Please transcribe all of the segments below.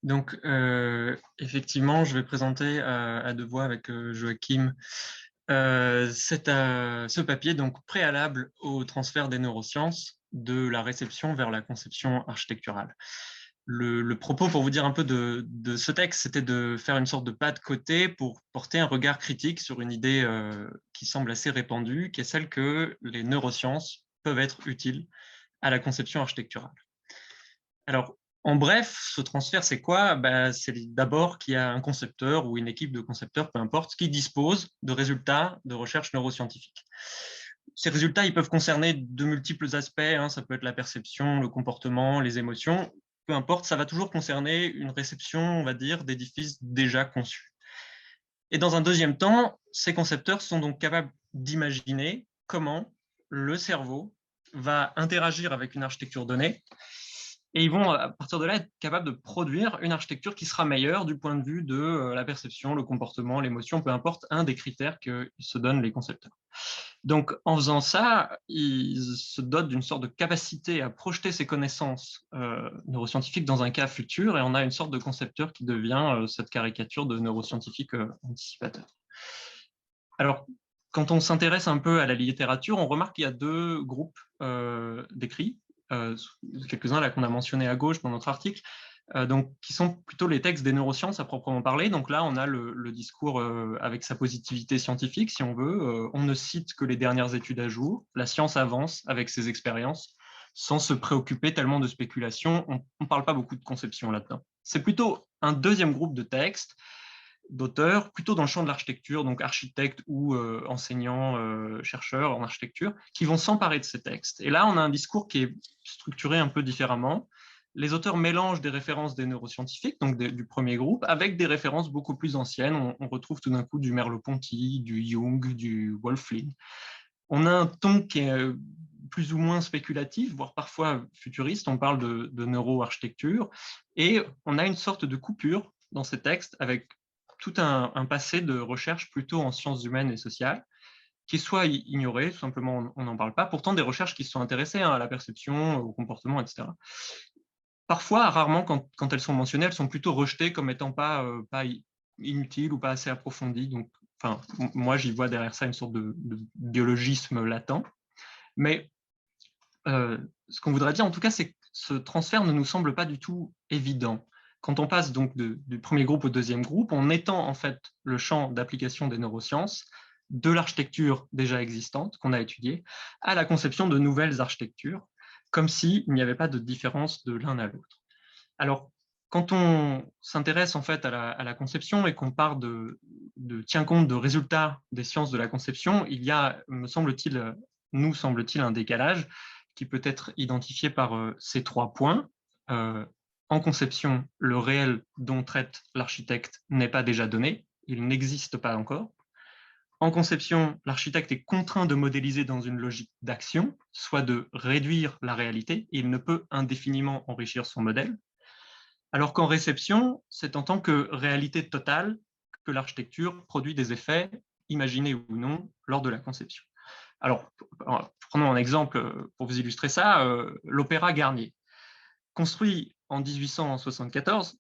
Donc, effectivement, je vais présenter à deux voix avec Joachim ce papier, donc préalable au transfert des neurosciences de la réception vers la conception architecturale. Le propos, pour vous dire un peu de ce texte, c'était de faire une sorte de pas de côté pour porter un regard critique sur une idée qui semble assez répandue, qui est celle que les neurosciences peuvent être utiles à la conception architecturale. Alors, en bref, ce transfert, c'est quoi? C'est d'abord qu'il y a un concepteur ou une équipe de concepteurs, peu importe, qui dispose de résultats de recherche neuroscientifique. Ces résultats, ils peuvent concerner de multiples aspects, hein, ça peut être la perception, le comportement, les émotions, peu importe, ça va toujours concerner une réception, on va dire, d'édifices déjà conçus. Et dans un deuxième temps, ces concepteurs sont donc capables d'imaginer comment le cerveau va interagir avec une architecture donnée. Et ils vont, à partir de là, être capables de produire une architecture qui sera meilleure du point de vue de la perception, le comportement, l'émotion, peu importe, un des critères que se donnent les concepteurs. Donc, en faisant ça, ils se dotent d'une sorte de capacité à projeter ces connaissances neuroscientifiques dans un cas futur, et on a une sorte de concepteur qui devient cette caricature de neuroscientifique anticipateur. Alors, quand on s'intéresse un peu à la littérature, on remarque qu'il y a deux groupes d'écrits, quelques-uns là qu'on a mentionnés à gauche dans notre article, donc qui sont plutôt les textes des neurosciences à proprement parler. Donc là, on a le discours avec sa positivité scientifique, si on veut. On ne cite que les dernières études à jour. La science avance avec ses expériences, sans se préoccuper tellement de spéculation. On ne parle pas beaucoup de conception là-dedans. C'est plutôt un deuxième groupe de textes d'auteurs, plutôt dans le champ de l'architecture, donc architectes ou enseignants, chercheurs en architecture, qui vont s'emparer de ces textes. Et là, on a un discours qui est structuré un peu différemment. Les auteurs mélangent des références des neuroscientifiques, donc du premier groupe, avec des références beaucoup plus anciennes. On retrouve tout d'un coup du Merleau-Ponty, du Jung, du Wölfflin. On a un ton qui est plus ou moins spéculatif, voire parfois futuriste. On parle de neuroarchitecture. Et on a une sorte de coupure dans ces textes avec tout un passé de recherche plutôt en sciences humaines et sociales, qui est soit ignoré, tout simplement on n'en parle pas, pourtant des recherches qui se sont intéressées à la perception, au comportement, etc. Parfois, rarement, quand elles sont mentionnées, elles sont plutôt rejetées comme étant pas inutiles ou pas assez approfondies. Donc, enfin, moi, j'y vois derrière ça une sorte de biologisme latent. Mais ce qu'on voudrait dire, en tout cas, c'est que ce transfert ne nous semble pas du tout évident. Quand on passe donc du premier groupe au deuxième groupe, on étend en fait le champ d'application des neurosciences de l'architecture déjà existante qu'on a étudiée à la conception de nouvelles architectures, comme s'il n'y avait pas de différence de l'un à l'autre. Alors, quand on s'intéresse en fait à la conception et qu'on part tient compte de résultats des sciences de la conception, il y a, nous semble-t-il, un décalage qui peut être identifié par ces 3 points. En conception, le réel dont traite l'architecte n'est pas déjà donné, il n'existe pas encore. En conception, l'architecte est contraint de modéliser dans une logique d'action, soit de réduire la réalité, et il ne peut indéfiniment enrichir son modèle. Alors qu'en réception, c'est en tant que réalité totale que l'architecture produit des effets, imaginés ou non, lors de la conception. Alors, prenons un exemple pour vous illustrer ça, l'Opéra Garnier. Construit en 1874,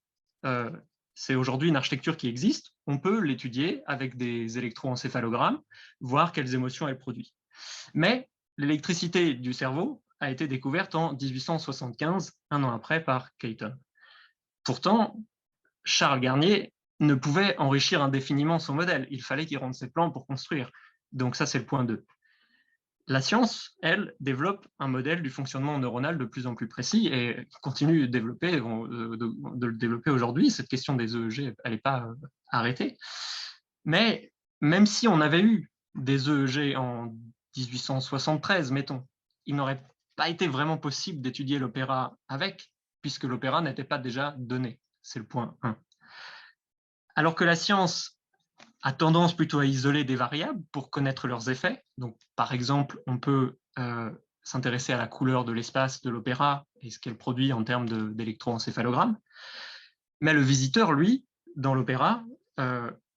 c'est aujourd'hui une architecture qui existe. On peut l'étudier avec des électroencéphalogrammes, voir quelles émotions elle produit. Mais l'électricité du cerveau a été découverte en 1875, un an après, par Clayton. Pourtant, Charles Garnier ne pouvait enrichir indéfiniment son modèle. Il fallait qu'il rende ses plans pour construire. Donc ça, c'est le point 2. La science, elle, développe un modèle du fonctionnement neuronal de plus en plus précis et continue de le développer aujourd'hui. Cette question des EEG, elle n'est pas arrêtée. Mais même si on avait eu des EEG en 1873, mettons, il n'aurait pas été vraiment possible d'étudier l'opéra avec, puisque l'opéra n'était pas déjà donné. C'est le point 1. Alors que la science a tendance plutôt à isoler des variables pour connaître leurs effets. Donc, par exemple, on peut s'intéresser à la couleur de l'espace de l'opéra et ce qu'elle produit en termes d'électroencéphalogramme. Mais le visiteur, lui, dans l'opéra,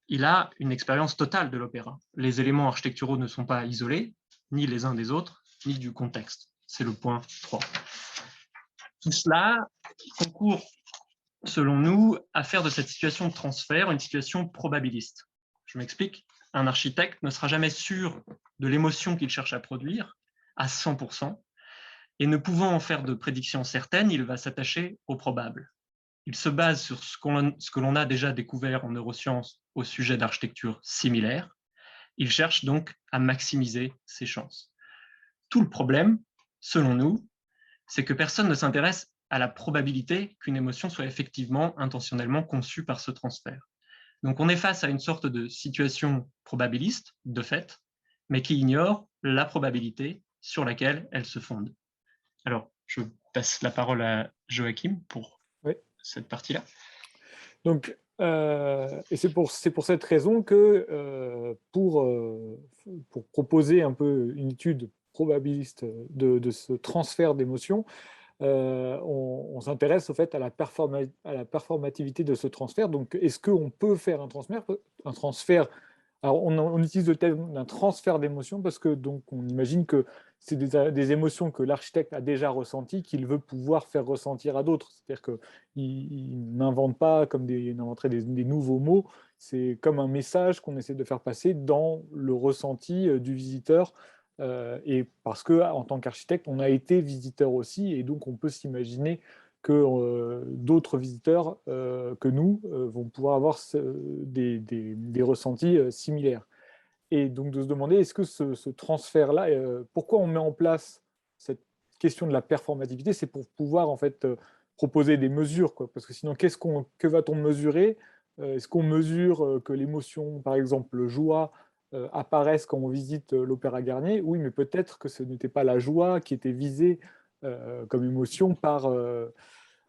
il a une expérience totale de l'opéra. Les éléments architecturaux ne sont pas isolés, ni les uns des autres, ni du contexte. C'est le point 3. Tout cela concourt selon nous, à faire de cette situation de transfert une situation probabiliste. Je m'explique. Un architecte ne sera jamais sûr de l'émotion qu'il cherche à produire à 100%, et ne pouvant en faire de prédictions certaines, il va s'attacher au probable. Il se base sur ce que l'on a déjà découvert en neurosciences au sujet d'architecture similaire. Il cherche donc à maximiser ses chances. Tout le problème, selon nous, c'est que personne ne s'intéresse à la probabilité qu'une émotion soit effectivement intentionnellement conçue par ce transfert. Donc on est face à une sorte de situation probabiliste, de fait, mais qui ignore la probabilité sur laquelle elle se fonde. Alors, je passe la parole à Joachim pour Oui. cette partie-là. Donc, et c'est pour cette raison que pour proposer un peu une étude probabiliste de ce transfert d'émotions, on s'intéresse au fait à la performativité de ce transfert. Donc, est-ce qu'on peut faire un transfert. Alors, on utilise le terme d'un transfert d'émotions parce que donc on imagine que c'est des émotions que l'architecte a déjà ressenties qu'il veut pouvoir faire ressentir à d'autres. C'est-à-dire qu'il n'invente pas comme il inventerait des nouveaux mots. C'est comme un message qu'on essaie de faire passer dans le ressenti du visiteur. Et parce que en tant qu'architecte, on a été visiteur aussi, et donc on peut s'imaginer que d'autres visiteurs que nous vont pouvoir avoir des ressentis similaires. Et donc de se demander, est-ce que ce transfert-là, pourquoi on met en place cette question de la performativité, c'est pour pouvoir en fait proposer des mesures, quoi. Parce que sinon, que va-t-on mesurer? Est-ce qu'on mesure que l'émotion, par exemple, joie, apparaisse quand on visite l'Opéra Garnier? Oui, mais peut-être que ce n'était pas la joie qui était visée comme émotion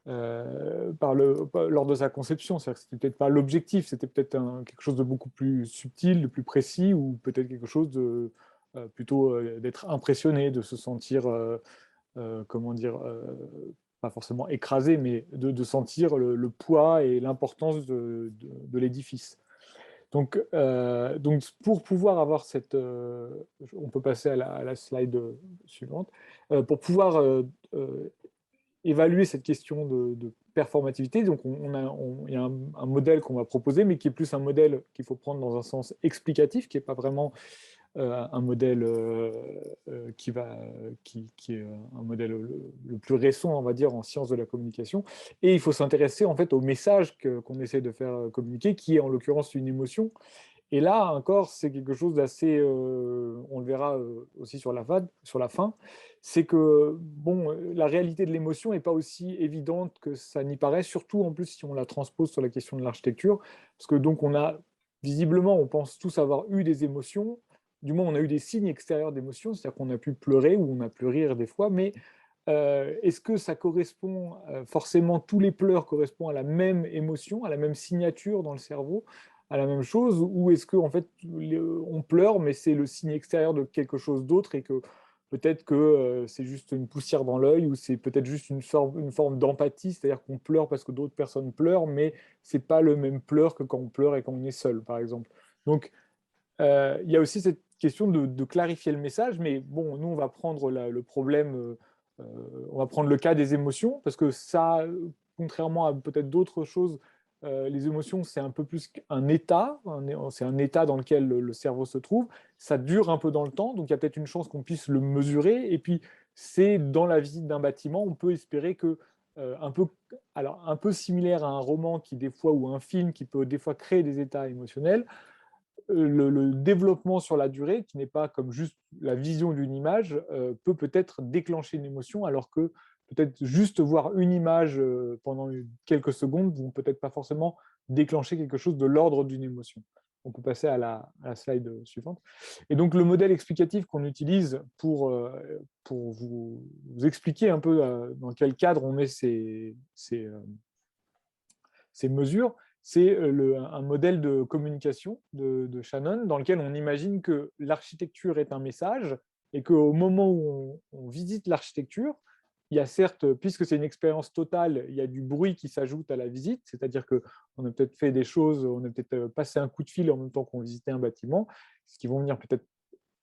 lors de sa conception. C'est-à-dire que c'était peut-être pas l'objectif, c'était peut-être quelque chose de beaucoup plus subtil, de plus précis, ou peut-être quelque chose de plutôt d'être impressionné, de se sentir, comment dire, pas forcément écrasé, mais de sentir le poids et l'importance de l'édifice. Donc, pour pouvoir avoir cette... on peut passer à la slide suivante. Pour pouvoir évaluer cette question de performativité. Donc, il y a un modèle qu'on va proposer, mais qui est plus un modèle qu'il faut prendre dans un sens explicatif, qui n'est pas vraiment un modèle qui est un modèle le plus récent, on va dire, en sciences de la communication. Et il faut s'intéresser en fait au message qu'on essaie de faire communiquer, qui est en l'occurrence une émotion. Et là encore, c'est quelque chose d'assez, on le verra aussi sur la fin, c'est que bon, la réalité de l'émotion n'est pas aussi évidente que ça n'y paraît, surtout en plus si on la transpose sur la question de l'architecture, parce que donc visiblement, on pense tous avoir eu des émotions, du moins on a eu des signes extérieurs d'émotions, c'est-à-dire qu'on a pu pleurer ou on a pu rire des fois, mais est-ce que ça correspond, forcément, tous les pleurs correspondent à la même émotion, à la même signature dans le cerveau, à la même chose, ou est-ce qu'en fait, on pleure, mais c'est le signe extérieur de quelque chose d'autre, et que peut-être que c'est juste une poussière dans l'œil, ou c'est peut-être juste une forme d'empathie, c'est-à-dire qu'on pleure parce que d'autres personnes pleurent, mais c'est pas le même pleur que quand on pleure et quand on est seul, par exemple. Donc, il y a aussi cette question de clarifier le message, mais bon, nous, on va prendre le problème, on va prendre le cas des émotions, parce que ça, contrairement à peut-être d'autres choses, les émotions, c'est un peu plus qu'un état, c'est un état dans lequel le cerveau se trouve, ça dure un peu dans le temps, donc il y a peut-être une chance qu'on puisse le mesurer, et puis c'est dans la visite d'un bâtiment, on peut espérer que, alors un peu similaire à un roman qui des fois, ou un film qui peut des fois créer des états émotionnels, le développement sur la durée, qui n'est pas comme juste la vision d'une image, peut peut-être déclencher une émotion, alors que peut-être juste voir une image pendant quelques secondes vont peut-être pas forcément déclencher quelque chose de l'ordre d'une émotion. On peut passer à la slide suivante. Et donc le modèle explicatif qu'on utilise pour vous expliquer un peu dans quel cadre on met ces mesures, c'est un modèle de communication de Shannon, dans lequel on imagine que l'architecture est un message, et qu'au moment où on visite l'architecture, il y a certes, puisque c'est une expérience totale, il y a du bruit qui s'ajoute à la visite, c'est-à-dire qu'on a peut-être fait des choses, on a peut-être passé un coup de fil en même temps qu'on visitait un bâtiment, ce qui vont venir peut-être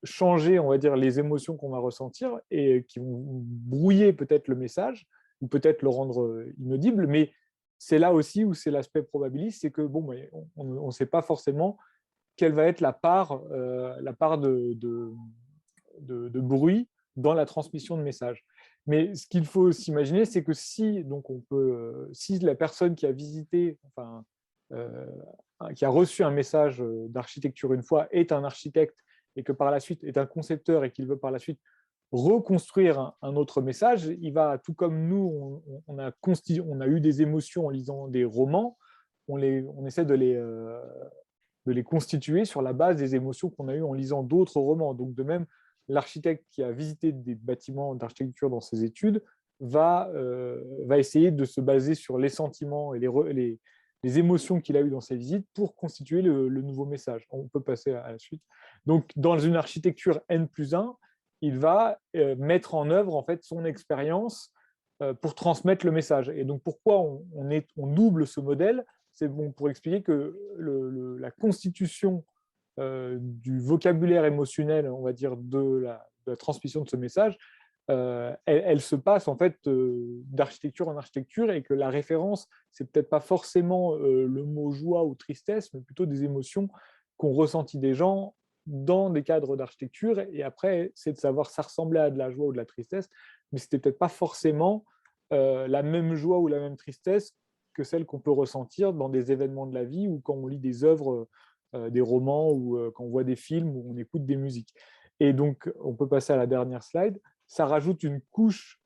changer, on va dire, les émotions qu'on va ressentir, et qui vont brouiller peut-être le message, ou peut-être le rendre inaudible, mais c'est là aussi où c'est l'aspect probabiliste, c'est que bon, on ne sait pas forcément quelle va être la part de bruit dans la transmission de messages. Mais ce qu'il faut s'imaginer, c'est que si, donc si la personne qui a visité, enfin, euh, qui a reçu un message d'architecture une fois est un architecte et que par la suite est un concepteur et qu'il veut par la suite reconstruire un autre message, il va, tout comme nous, on a eu des émotions en lisant des romans, on essaie de les constituer sur la base des émotions qu'on a eues en lisant d'autres romans. Donc, de même, l'architecte qui a visité des bâtiments d'architecture dans ses études va essayer de se baser sur les sentiments et les émotions qu'il a eues dans ses visites pour constituer le nouveau message. On peut passer à la suite. Donc, dans une architecture N+1, il va mettre en œuvre en fait, son expérience pour transmettre le message. Et donc, pourquoi on double ce modèle? C'est bon pour expliquer que la constitution du vocabulaire émotionnel, on va dire, de la transmission de ce message, elle se passe en fait d'architecture en architecture et que la référence, c'est peut-être pas forcément le mot joie ou tristesse, mais plutôt des émotions qu'ont ressenties des gens dans des cadres d'architecture. Et après, c'est de savoir ça ressemblait à de la joie ou de la tristesse, mais c'était peut-être pas forcément la même joie ou la même tristesse que celle qu'on peut ressentir dans des événements de la vie ou quand on lit des œuvres, des romans ou quand on voit des films ou on écoute des musiques. Et donc, on peut passer à la dernière slide. Ça rajoute une couche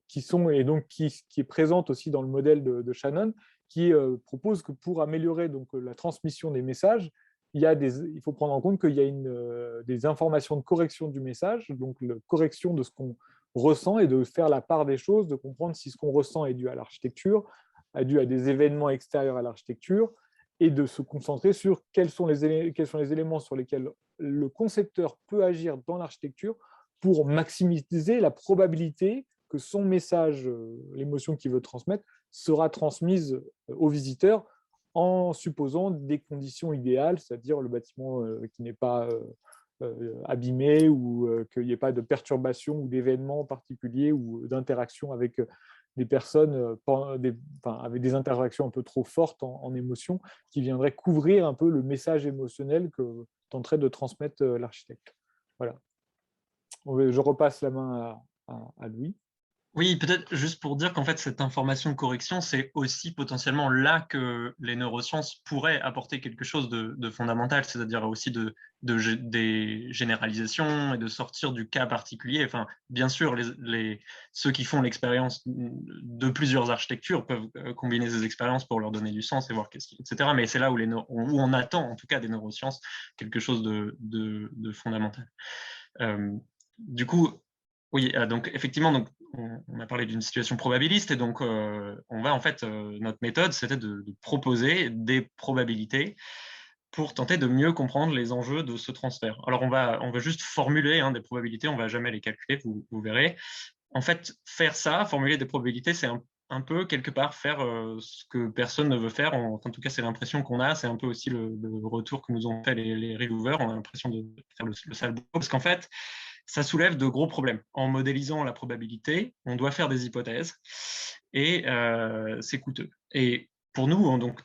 qui est présente aussi dans le modèle de Shannon, qui propose que pour améliorer donc, la transmission des messages, il faut prendre en compte qu'il y a des informations de correction du message, donc la correction de ce qu'on ressent et de faire la part des choses, de comprendre si ce qu'on ressent est dû à l'architecture, dû à des événements extérieurs à l'architecture, et de se concentrer sur quels sont les éléments sur lesquels le concepteur peut agir dans l'architecture pour maximiser la probabilité que son message, l'émotion qu'il veut transmettre, sera transmise au visiteur en supposant des conditions idéales, c'est-à-dire le bâtiment qui n'est pas abîmé ou qu'il n'y ait pas de perturbation ou d'événements particuliers ou d'interaction avec des personnes avec des interactions un peu trop fortes en émotion qui viendraient couvrir un peu le message émotionnel que tenterait de transmettre l'architecte. Voilà. Je repasse la main à Louis. Oui, peut-être juste pour dire qu'en fait, cette information de correction, c'est aussi potentiellement là que les neurosciences pourraient apporter quelque chose de fondamental, c'est-à-dire aussi des généralisations et de sortir du cas particulier. Enfin, bien sûr, ceux qui font l'expérience de plusieurs architectures peuvent combiner ces expériences pour leur donner du sens et voir etc. Mais c'est là où on attend, en tout cas, des neurosciences, quelque chose de fondamental. Du coup, oui, donc effectivement, donc, on a parlé d'une situation probabiliste et donc notre méthode, c'était de proposer des probabilités pour tenter de mieux comprendre les enjeux de ce transfert. Alors, on va juste formuler des probabilités, on ne va jamais les calculer, vous verrez. En fait, faire ça, formuler des probabilités, c'est un peu, quelque part, faire ce que personne ne veut faire. En tout cas, c'est l'impression qu'on a. C'est un peu aussi le retour que nous ont fait les reviewers. On a l'impression de faire le sale boulot. Parce qu'en fait, ça soulève de gros problèmes. En modélisant la probabilité, on doit faire des hypothèses et c'est coûteux. Et pour nous, donc,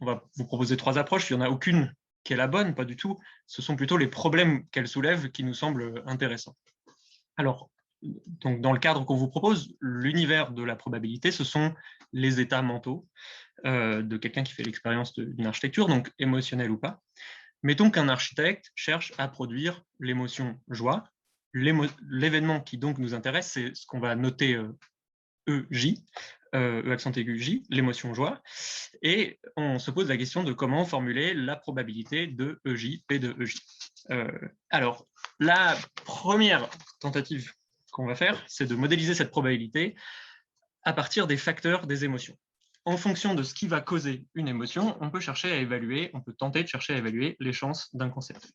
on va vous proposer 3 approches. Il n'y en a aucune qui est la bonne, pas du tout. Ce sont plutôt les problèmes qu'elle soulève qui nous semblent intéressants. Alors, donc dans le cadre qu'on vous propose, l'univers de la probabilité, ce sont les états mentaux de quelqu'un qui fait l'expérience d'une architecture, donc émotionnelle ou pas. Mettons qu'un architecte cherche à produire l'émotion joie. L'événement qui donc nous intéresse, c'est ce qu'on va noter EJ, E accent aigu J, l'émotion joie. Et on se pose la question de comment formuler la probabilité de EJ, P de EJ. Alors, la première tentative qu'on va faire, c'est de modéliser cette probabilité à partir des facteurs des émotions. En fonction de ce qui va causer une émotion, on peut tenter de chercher à évaluer les chances d'un concepteur.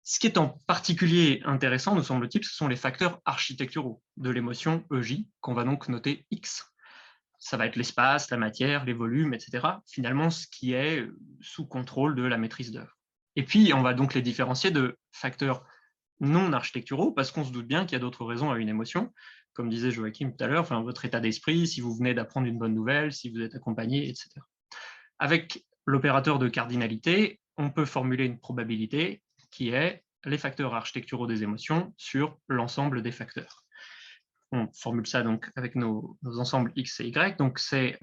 Ce qui est en particulier intéressant, nous semble-t-il, ce sont les facteurs architecturaux de l'émotion EJ, qu'on va donc noter X. Ça va être l'espace, la matière, les volumes, etc. Finalement, ce qui est sous contrôle de la maîtrise d'œuvre. Et puis, on va donc les différencier de facteurs non architecturaux, parce qu'on se doute bien qu'il y a d'autres raisons à une émotion, comme disait Joachim tout à l'heure, enfin, votre état d'esprit, si vous venez d'apprendre une bonne nouvelle, si vous êtes accompagné, etc. Avec l'opérateur de cardinalité, on peut formuler une probabilité qui est les facteurs architecturaux des émotions sur l'ensemble des facteurs. On formule ça donc avec nos ensembles X et Y, donc c'est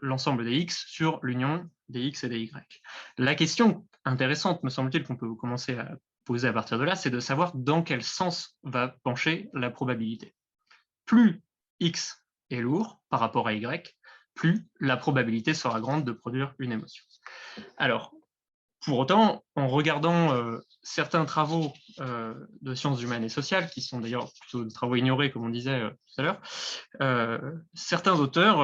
l'ensemble des X sur l'union des X et des Y. La question intéressante, me semble-t-il, qu'on peut commencer à poser à partir de là, c'est de savoir dans quel sens va pencher la probabilité. Plus X est lourd par rapport à Y, plus la probabilité sera grande de produire une émotion. Alors, pour autant, en regardant certains travaux de sciences humaines et sociales, qui sont d'ailleurs plutôt des travaux ignorés, comme on disait tout à l'heure, certains auteurs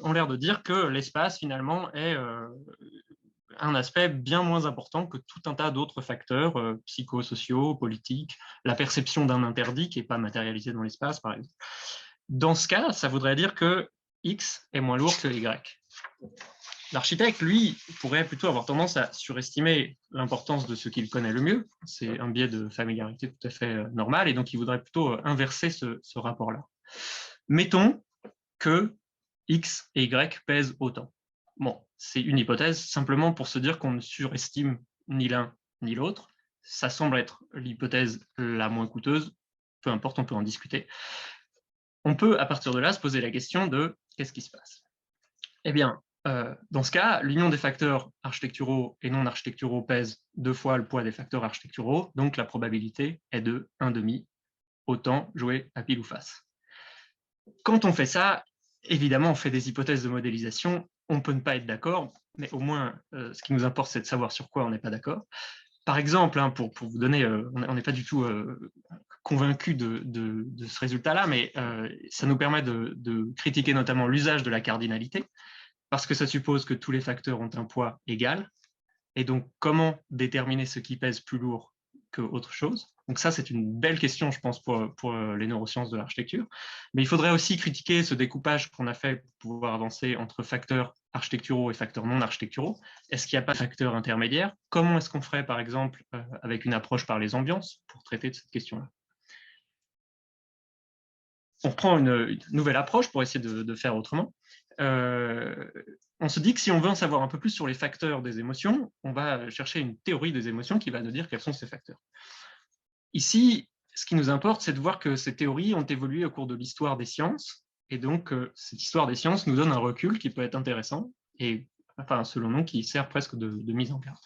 ont l'air de dire que l'espace, finalement, est un aspect bien moins important que tout un tas d'autres facteurs psychosociaux, politiques, la perception d'un interdit qui n'est pas matérialisé dans l'espace, par exemple. Dans ce cas, ça voudrait dire que X est moins lourd que Y. L'architecte, lui, pourrait plutôt avoir tendance à surestimer l'importance de ce qu'il connaît le mieux. C'est un biais de familiarité tout à fait normal, et donc il voudrait plutôt inverser ce rapport-là. Mettons que X et Y pèsent autant. Bon, c'est une hypothèse, simplement pour se dire qu'on ne surestime ni l'un ni l'autre. Ça semble être l'hypothèse la moins coûteuse, peu importe, on peut en discuter. On peut, à partir de là, se poser la question de qu'est-ce qui se passe? Eh bien, dans ce cas, l'union des facteurs architecturaux et non architecturaux pèse 2 fois le poids des facteurs architecturaux, donc la probabilité est de 1,5, autant jouer à pile ou face. Quand on fait ça, évidemment, on fait des hypothèses de modélisation, on peut ne pas être d'accord, mais au moins, ce qui nous importe, c'est de savoir sur quoi on n'est pas d'accord. Par exemple, hein, pour vous donner, on n'est pas du tout convaincu de ce résultat-là, mais ça nous permet de critiquer notamment l'usage de la cardinalité, parce que ça suppose que tous les facteurs ont un poids égal. Et donc, comment déterminer ce qui pèse plus lourd qu'autre chose? Donc ça, c'est une belle question, je pense, pour les neurosciences de l'architecture. Mais il faudrait aussi critiquer ce découpage qu'on a fait pour pouvoir avancer entre facteurs architecturaux et facteurs non architecturaux. Est-ce qu'il n'y a pas de facteurs intermédiaires? Comment est-ce qu'on ferait, par exemple, avec une approche par les ambiances pour traiter de cette question-là? On reprend une nouvelle approche pour essayer de faire autrement. On se dit que si on veut en savoir un peu plus sur les facteurs des émotions, on va chercher une théorie des émotions qui va nous dire quels sont ces facteurs. Ici, ce qui nous importe, c'est de voir que ces théories ont évolué au cours de l'histoire des sciences, et donc cette histoire des sciences nous donne un recul qui peut être intéressant, et enfin, selon nous, qui sert presque de mise en garde.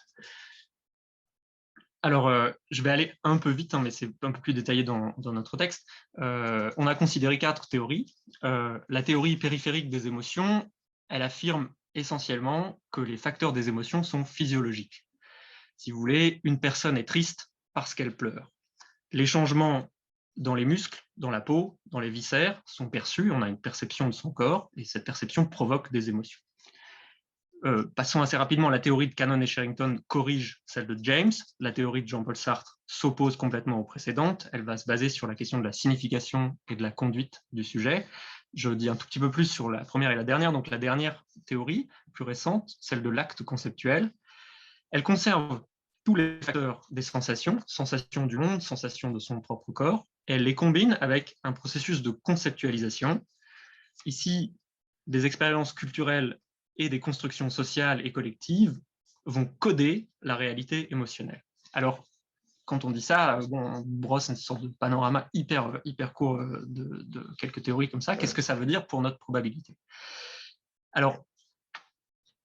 Alors, je vais aller un peu vite, hein, mais c'est un peu plus détaillé dans notre texte. On a considéré 4 théories. La théorie périphérique des émotions, elle affirme essentiellement que les facteurs des émotions sont physiologiques. Si vous voulez, une personne est triste parce qu'elle pleure. Les changements dans les muscles, dans la peau, dans les viscères sont perçus, on a une perception de son corps, et cette perception provoque des émotions. Passons assez rapidement, la théorie de Cannon et Sherrington corrige celle de James. La théorie de Jean-Paul Sartre s'oppose complètement aux précédentes. Elle va se baser sur la question de la signification et de la conduite du sujet. Je dis un tout petit peu plus sur la première et la dernière. Donc la dernière théorie, plus récente, celle de l'acte conceptuel, elle conserve tous les facteurs des sensations, sensations du monde, sensations de son propre corps, et elle les combine avec un processus de conceptualisation. Ici, des expériences culturelles et des constructions sociales et collectives vont coder la réalité émotionnelle. Alors, quand on dit ça, on brosse une sorte de panorama hyper court de quelques théories comme ça. Qu'est-ce que ça veut dire pour notre probabilité? Alors,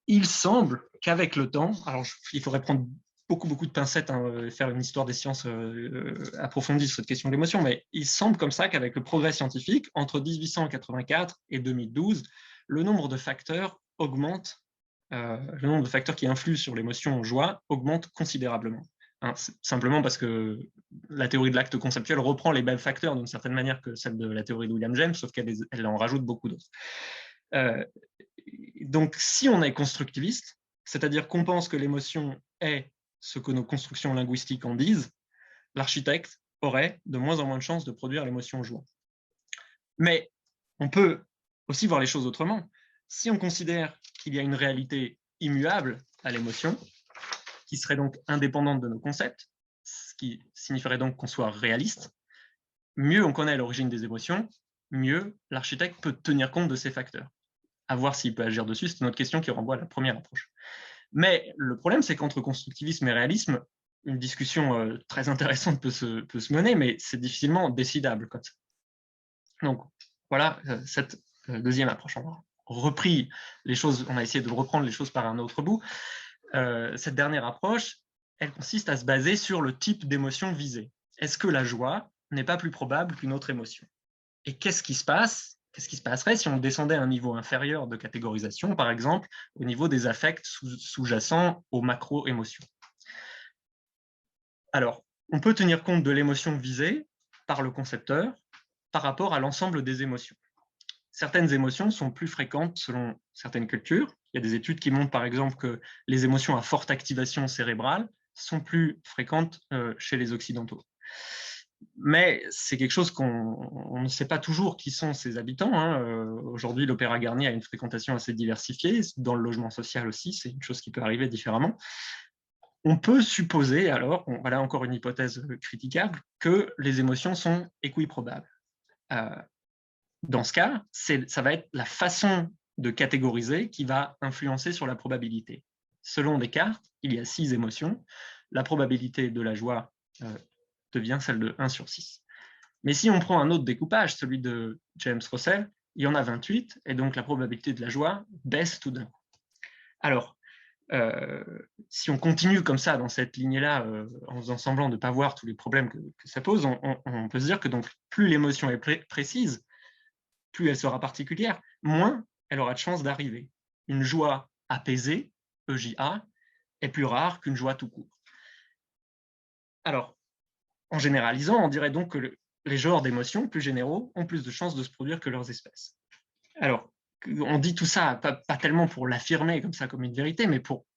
il semble qu'avec le temps, alors il faudrait prendre beaucoup de pincettes, hein, faire une histoire des sciences approfondie sur cette question de l'émotion, mais il semble comme ça qu'avec le progrès scientifique, entre 1884 et 2012, le nombre de facteurs augmente, le nombre de facteurs qui influent sur l'émotion en joie augmente considérablement. Hein, simplement parce que la théorie de l'acte conceptuel reprend les mêmes facteurs d'une certaine manière que celle de la théorie de William James, sauf qu'elle en rajoute beaucoup d'autres. Donc, si on est constructiviste, c'est-à-dire qu'on pense que l'émotion est ce que nos constructions linguistiques en disent, l'architecte aurait de moins en moins de chances de produire l'émotion joie. Mais on peut aussi voir les choses autrement. Si on considère qu'il y a une réalité immuable à l'émotion, qui serait donc indépendante de nos concepts, qui signifierait donc qu'on soit réaliste, mieux on connaît l'origine des émotions, mieux l'architecte peut tenir compte de ces facteurs. À voir s'il peut agir dessus, c'est une autre question qui renvoie à la première approche. Mais le problème, c'est qu'entre constructivisme et réalisme, une discussion très intéressante peut se mener, mais c'est difficilement décidable. Donc, voilà cette deuxième approche. On a repris les choses, on a essayé de reprendre les choses par un autre bout. Cette dernière approche, elle consiste à se baser sur le type d'émotion visée. Est-ce que la joie n'est pas plus probable qu'une autre émotion? Et qu'est-ce qui se passe? Qu'est-ce qui se passerait si on descendait à un niveau inférieur de catégorisation, par exemple, au niveau des affects sous-jacents aux macro-émotions? Alors, on peut tenir compte de l'émotion visée par le concepteur par rapport à l'ensemble des émotions. Certaines émotions sont plus fréquentes selon certaines cultures. Il y a des études qui montrent par exemple que les émotions à forte activation cérébrale sont plus fréquentes chez les Occidentaux. Mais c'est quelque chose qu'on ne sait pas toujours qui sont ces habitants. Aujourd'hui, l'Opéra Garnier a une fréquentation assez diversifiée. Dans le logement social aussi, c'est une chose qui peut arriver différemment. On peut supposer alors, voilà encore une hypothèse critiquable, que les émotions sont équiprobables. Dans ce cas, ça va être la façon de catégoriser qui va influencer sur la probabilité. Selon Descartes, il y a 6 émotions. La probabilité de la joie devient celle de 1 sur 6. Mais si on prend un autre découpage, celui de James Russell, il y en a 28, et donc la probabilité de la joie baisse tout d'un coup. Alors, si on continue comme ça, dans cette lignée-là, en faisant semblant de ne pas voir tous les problèmes que ça pose, on peut se dire que donc, plus l'émotion est précise, plus elle sera particulière, moins elle aura de chances d'arriver. Une joie apaisée, EJA, est plus rare qu'une joie tout court. Alors, en généralisant, on dirait donc que les genres d'émotions plus généraux ont plus de chances de se produire que leurs espèces. Alors, on dit tout ça, pas tellement pour l'affirmer comme ça, comme une vérité, mais pour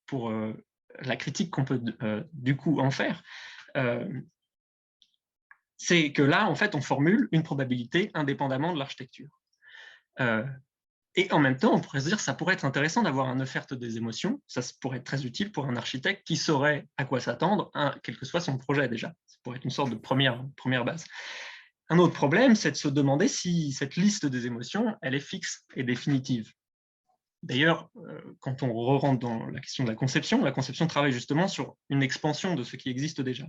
la critique qu'on peut du coup en faire, c'est que là, en fait, on formule une probabilité indépendamment de l'architecture. Et en même temps, on pourrait se dire que ça pourrait être intéressant d'avoir un offerte des émotions. Ça pourrait être très utile pour un architecte qui saurait à quoi s'attendre, quel que soit son projet déjà. Ça pourrait être une sorte de première base. Un autre problème, c'est de se demander si cette liste des émotions, elle est fixe et définitive. D'ailleurs, quand on rentre dans la question de la conception travaille justement sur une expansion de ce qui existe déjà.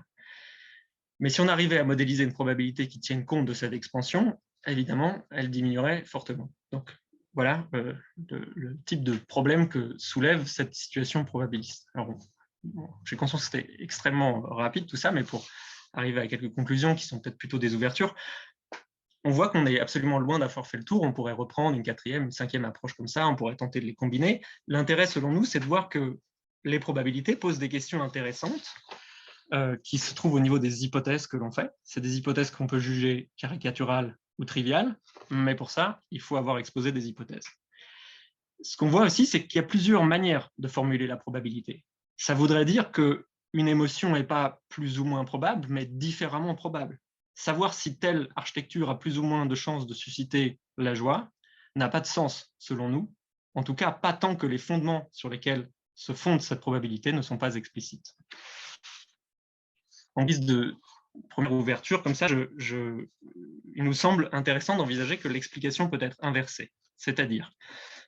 Mais si on arrivait à modéliser une probabilité qui tienne compte de cette expansion, évidemment, elle diminuerait fortement. Donc, voilà le type de problème que soulève cette situation probabiliste. Alors, j'ai conscience que c'était extrêmement rapide tout ça, mais pour arriver à quelques conclusions qui sont peut-être plutôt des ouvertures, on voit qu'on est absolument loin d'avoir fait le tour. On pourrait reprendre une 4e, une 5e approche comme ça, on pourrait tenter de les combiner. L'intérêt, selon nous, c'est de voir que les probabilités posent des questions intéressantes qui se trouvent au niveau des hypothèses que l'on fait. C'est des hypothèses qu'on peut juger caricaturales ou triviales, mais pour ça, il faut avoir exposé des hypothèses. Ce qu'on voit aussi, c'est qu'il y a plusieurs manières de formuler la probabilité. Ça voudrait dire qu'une émotion n'est pas plus ou moins probable, mais différemment probable. Savoir si telle architecture a plus ou moins de chances de susciter la joie n'a pas de sens, selon nous. En tout cas, pas tant que les fondements sur lesquels se fonde cette probabilité ne sont pas explicites. En guise de première ouverture, comme ça, il nous semble intéressant d'envisager que l'explication peut être inversée. C'est-à-dire,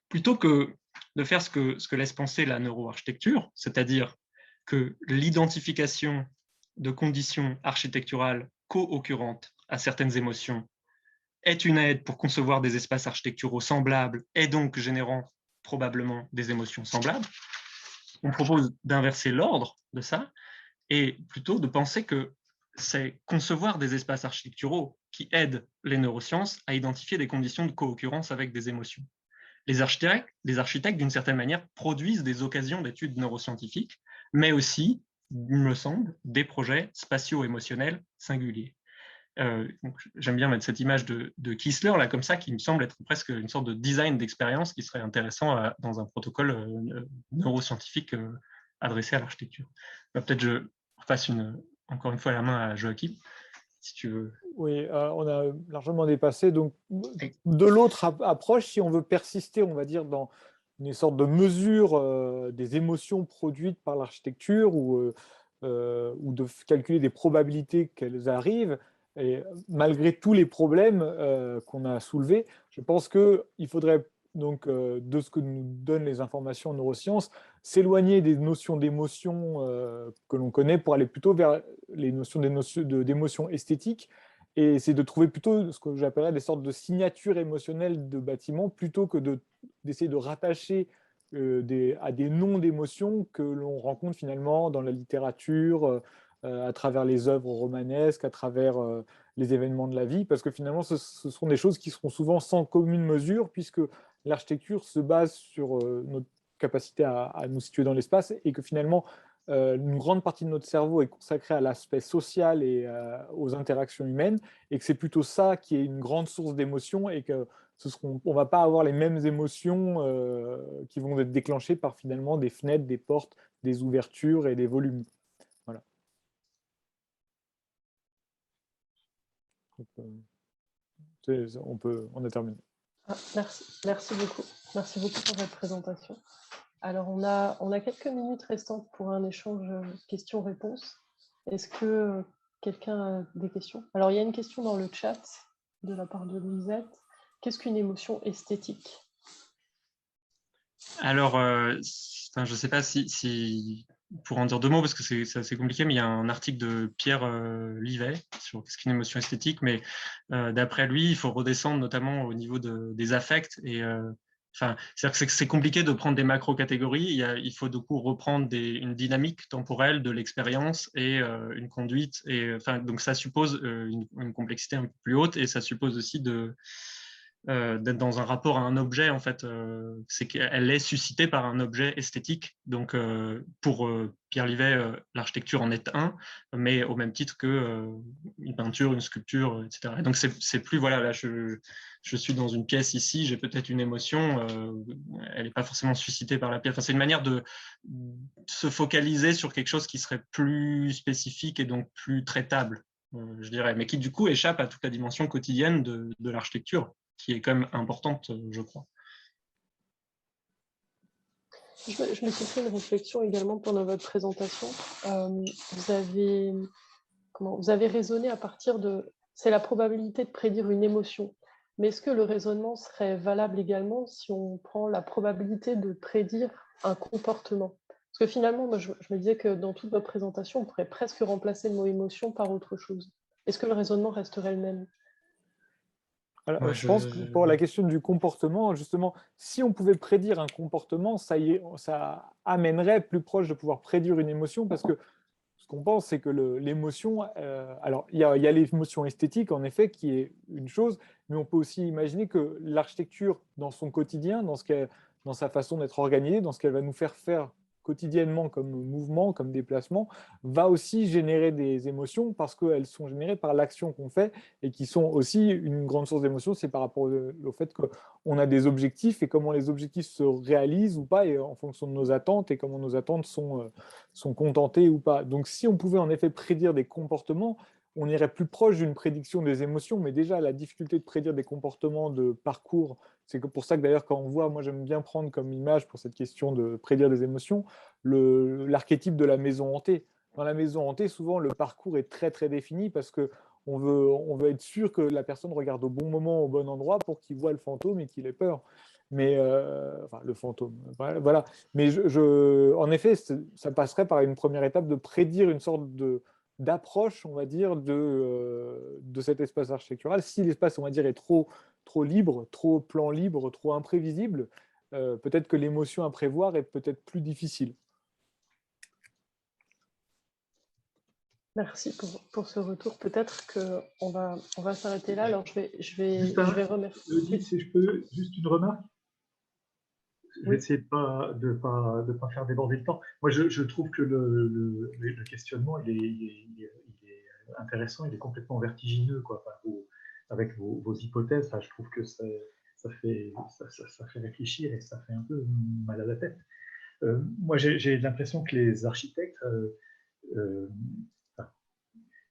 plutôt que de faire ce que laisse penser la neuroarchitecture, c'est-à-dire que l'identification de conditions architecturales co-occurrentes à certaines émotions est une aide pour concevoir des espaces architecturaux semblables et donc générant probablement des émotions semblables, on propose d'inverser l'ordre de ça et plutôt de penser que c'est concevoir des espaces architecturaux qui aident les neurosciences à identifier des conditions de co-occurrence avec des émotions. Les architectes, d'une certaine manière, produisent des occasions d'études neuroscientifiques, mais aussi, il me semble, des projets spatio-émotionnels singuliers. J'aime bien mettre cette image de Kistler, là, comme ça, qui me semble être presque une sorte de design d'expérience qui serait intéressant dans un protocole neuroscientifique adressé à l'architecture. Peut-être je passe encore une fois la main à Joachim, si tu veux. Oui, on a largement dépassé. Donc, de l'autre approche, si on veut persister, on va dire, dans une sorte de mesure des émotions produites par l'architecture ou ou de calculer des probabilités qu'elles arrivent, et malgré tous les problèmes qu'on a soulevés, je pense qu'il faudrait, donc, de ce que nous donnent les informations en neurosciences, s'éloigner des notions d'émotion que l'on connaît pour aller plutôt vers les notions d'émotion esthétique, et c'est de trouver plutôt ce que j'appellerais des sortes de signatures émotionnelles de bâtiments, plutôt que d'essayer de rattacher à des noms d'émotions que l'on rencontre finalement dans la littérature, à travers les œuvres romanesques, à travers les événements de la vie, parce que finalement ce sont des choses qui seront souvent sans commune mesure, puisque l'architecture se base sur notre capacité à nous situer dans l'espace, et que finalement une grande partie de notre cerveau est consacrée à l'aspect social et aux interactions humaines, et que c'est plutôt ça qui est une grande source d'émotions, et que on ne va pas avoir les mêmes émotions qui vont être déclenchées par finalement des fenêtres, des portes, des ouvertures et des volumes. Voilà. Donc, on a terminé. Merci beaucoup. Merci beaucoup pour votre présentation. Alors, on a quelques minutes restantes pour un échange questions-réponses. Est-ce que quelqu'un a des questions? Alors, il y a une question dans le chat de la part de Louisette. Qu'est-ce qu'une émotion esthétique? Alors, je ne sais pas si pour en dire deux mots, parce que c'est assez compliqué, mais il y a un article de Pierre Livet sur qu'est-ce qu'une émotion esthétique, mais d'après lui, il faut redescendre notamment au niveau des affects. Et c'est-à-dire que c'est compliqué de prendre des macro-catégories. Il faut du coup reprendre une dynamique temporelle de l'expérience et une conduite. Et donc ça suppose une complexité un peu plus haute, et ça suppose aussi d'être dans un rapport à un objet, en fait. C'est qu'elle est suscitée par un objet esthétique. Donc, pour Pierre Livet, l'architecture en est un, mais au même titre que une peinture, une sculpture, etc. Et donc, c'est plus, voilà, là, je suis dans une pièce ici, j'ai peut-être une émotion, elle n'est pas forcément suscitée par la pièce. Enfin, c'est une manière de se focaliser sur quelque chose qui serait plus spécifique et donc plus traitable, je dirais, mais qui, du coup, échappe à toute la dimension quotidienne de l'architecture, qui est quand même importante, je crois. Je me suis fait une réflexion également pendant votre présentation. Vous avez raisonné à partir de... C'est la probabilité de prédire une émotion. Mais est-ce que le raisonnement serait valable également si on prend la probabilité de prédire un comportement? Parce que finalement, moi, je me disais que dans toute votre présentation, on pourrait presque remplacer le mot émotion par autre chose. Est-ce que le raisonnement resterait le même? Alors, je pense que pour la question du comportement, justement, si on pouvait prédire un comportement, ça amènerait plus proche de pouvoir prédire une émotion, parce que ce qu'on pense, c'est que l'émotion, alors il y a l'émotion esthétique, en effet, qui est une chose, mais on peut aussi imaginer que l'architecture, dans son quotidien, dans sa façon d'être organisée, dans ce qu'elle va nous faire quotidiennement comme mouvement, comme déplacement, va aussi générer des émotions, parce qu'elles sont générées par l'action qu'on fait, et qui sont aussi une grande source d'émotion. C'est par rapport au fait qu'on a des objectifs, et comment les objectifs se réalisent ou pas, et en fonction de nos attentes, et comment nos attentes sont contentées ou pas. Donc si on pouvait en effet prédire des comportements, on irait plus proche d'une prédiction des émotions. Mais déjà, la difficulté de prédire des comportements de parcours, c'est pour ça que d'ailleurs, quand on voit, moi j'aime bien prendre comme image pour cette question de prédire des émotions, l'archétype de la maison hantée. Dans la maison hantée, souvent le parcours est très très défini, parce que on veut être sûr que la personne regarde au bon moment, au bon endroit, pour qu'il voit le fantôme et qu'il ait peur. Mais enfin, le fantôme, voilà. Mais en effet, ça passerait par une première étape de prédire une sorte d'approche, on va dire, de cet espace architectural. Si l'espace, on va dire, est trop libre, trop plan libre, trop imprévisible, peut-être que l'émotion à prévoir est peut-être plus difficile. Merci pour ce retour. Peut-être qu'on va s'arrêter là. Alors, je vais remercier. Si je peux, juste une remarque. Je vais essayer de pas faire déborder le temps. Moi, je trouve que le questionnement, il est intéressant, il est complètement vertigineux, quoi. Enfin, avec vos hypothèses, je trouve que ça fait réfléchir, et ça fait un peu mal à la tête. Moi, j'ai l'impression que les architectes,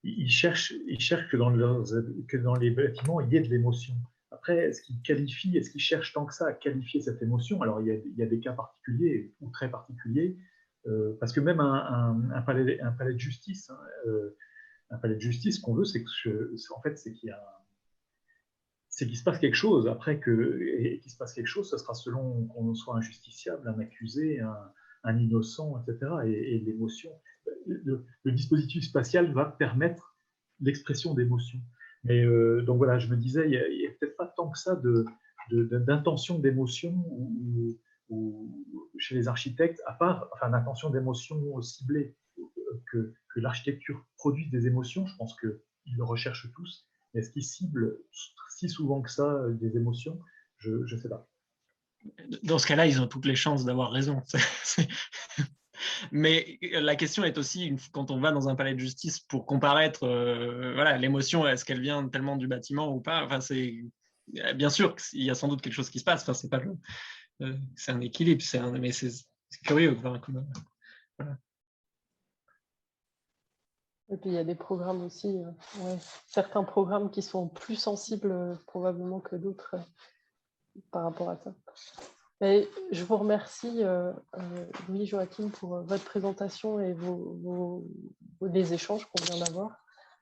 ils cherchent que dans les bâtiments, il y ait de l'émotion. Après, est-ce qu'ils cherchent tant que ça à qualifier cette émotion? Alors, il y a des cas particuliers ou très particuliers. parce que même un palais de justice, hein, un palais de justice, ce qu'on veut, c'est en fait, c'est qu'il se passe quelque chose. Après qu'il se passe quelque chose, ce sera selon qu'on soit un justiciable, un accusé, un innocent, etc. Et l'émotion, le dispositif spatial va permettre l'expression d'émotions. Mais donc voilà, je me disais, il n'y a peut-être pas tant que ça d'intention d'émotion ou chez les architectes, à part d'intention d'émotion ciblée, que l'architecture produise des émotions. Je pense qu'ils le recherchent tous. Mais est-ce qu'ils ciblent si souvent que ça des émotions? Je ne sais pas. Dans ce cas-là, ils ont toutes les chances d'avoir raison. Mais la question est aussi, quand on va dans un palais de justice pour comparaître, voilà, l'émotion, est-ce qu'elle vient tellement du bâtiment ou pas? Enfin, bien sûr qu'il y a sans doute quelque chose qui se passe. Enfin, c'est pas c'est un équilibre, mais c'est curieux. Voilà. Et puis il y a des programmes aussi, certains programmes qui sont plus sensibles probablement que d'autres par rapport à ça. Et je vous remercie, Louis, Joachim, pour votre présentation et les échanges qu'on vient d'avoir.